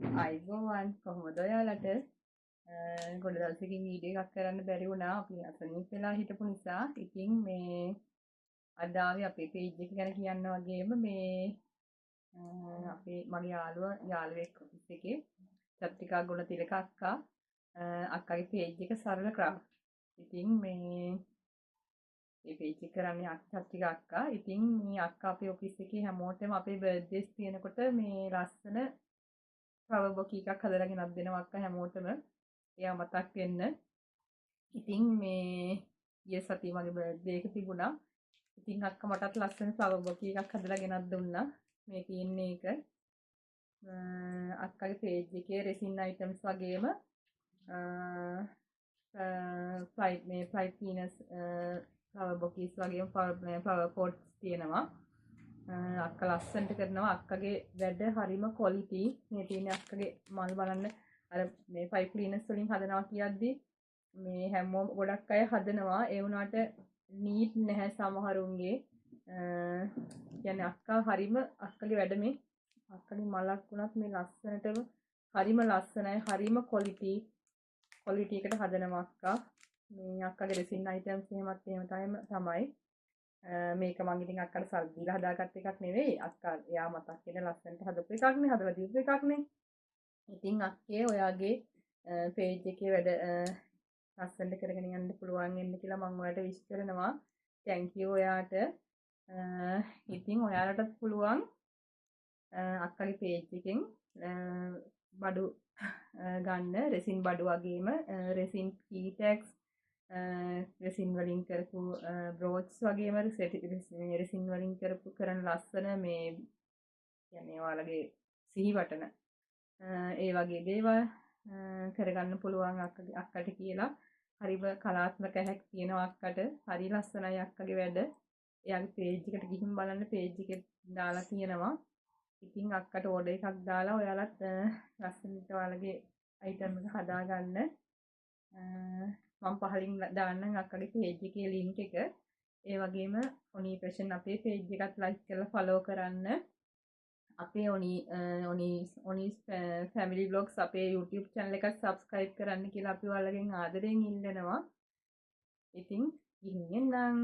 අයිබෝවන් කොහොමද ඔයාලට ගොඩ දවසකින් වීඩියෝ එකක් කරන්න බැරි වුණා අපි අසනීප වෙලා හිටපු නිසා. ඉතින් මේ අද ආවේ අපේ පේජ් එක ගැන කියන්න වගේම මේ අපේ මගේ යාළුවෙක් ඔෆිස් එකේ චත්‍රිකා ගුණතිලක අක්කා අක්කාගේ පේජ් එක සරල ක්‍රාෆ්ට්. ඉතින් මේ පේජ් එක කරන්නේ චත්‍රිකා අක්කා. ඉතින් මේ අක්කා අපේ ඔෆිස් එකේ හැමෝටම අපේ බර්ත්ඩේස් තියෙනකොට මේ ලස්සන ෆ්ලවර් බොකේ එකක් හදලා ගෙනත් දෙනවා අක්කා හැමෝටම. එයා මතක් වෙන්න. ඉතින් මේ ඊයේ සතියේ මගේ බර්ත්ඩේ එක තිබුණා. ඉතින් අක්කා මටත් ලස්සන ෆ්ලවර් බොකේ එකක් හදලා ගෙනත් දුන්නා. මේ තියෙන්නේ ඒක. අක්කාගේ පේජ් එකේ රෙසින් අයිටම්ස් වගේම ෆ්ලයිට් පීනස් ෆ්ලවර් බොකේස් වගේම ෆ්ලවර් පොට්ස් තියෙනවා. අක්කා ලස්සනට කරනවා. අක්කගේ වැඩ හරිම ක්වොලිටි. මේ තියෙන අක්කගේ මල් බලන්න අර මේ පයිප් ක්ලීනර්ස් වලින් හදනවා කියද්දි මේ හැමෝම ගොඩක් අය හදනවා. ඒ වුණාට නීට් නැහැ සමහරුන්ගේ. කියන්නේ අක්කා හරිම අක්කගේ වැඩ මේ අක්කගේ මලක් වුණත් මේ ලස්සනටම හරිම ලස්සනයි. හරිම ක්වොලිටි එකට හදනවා අක්කා. මේ අක්කගේ රෙසින් අයිටම්ස් එහෙමත් එහෙම තමයි. මේක මම ඉතින් අක්කට සල්ලි දීලා හදාගත්ත එකක් නෙවෙයි. අක්කා එයා මතක් වෙන ලස්සනට හදපු එකක් නේ. හදලා දීපු එකක් නේ. ඉතින් අක්කේ ඔයාගේ පේජ් එකේ වැඩ ලස්සනට කරගෙන යන්න පුළුවන් වෙන්න කියලා මම ඔයාලට විශ් කරනවා. thank you ඔයාට. ඉතින් ඔයාලටත් පුළුවන් අක්කගේ පේජ් එකෙන් බඩු ගන්න රෙසින් බඩු වගේම රෙසින් කී ටැග්ස් රෙසින් වලින් කරපු බ්‍රෝච්ස් වගේම රෙසින් වලින් කරන ලස්සන මේ කියන්නේ ඔයාලගේ සිහිවටන ඒ වගේ දේවල් කරගන්න පුළුවන් අක්කට කියලා. හරිම කලාත්මක හැක් තියෙනවා අක්කට. හරි ලස්සනයි අක්කගේ වැඩ. එයාගේ පේජ් එකට ගිහින් බලන්න පේජ් එකේ දාලා තියෙනවා. ඉතින් අක්කට ඕඩර් එකක් දාලා ඔයාලත් ලස්සනට ඔයාලගේ අයිටම් එක හදාගන්න. මම පහලින් දාන්නම් අක්කගේ පේජ් එකේ ලින්ක් එක. ඒ වගේම ඔනි පැෂන් අපේ පේජ් එකත් ලයික් කරලා ෆලෝ කරන්න. අපේ ඔනි ෆැමිලි බ්ලොග්ස් අපේ YouTube channel එක subscribe කරන්න කියලා අපි ඔයාලගෙන් ආදරෙන් ඉල්ලනවා. ඉතින් ගිහින් එන්නම්.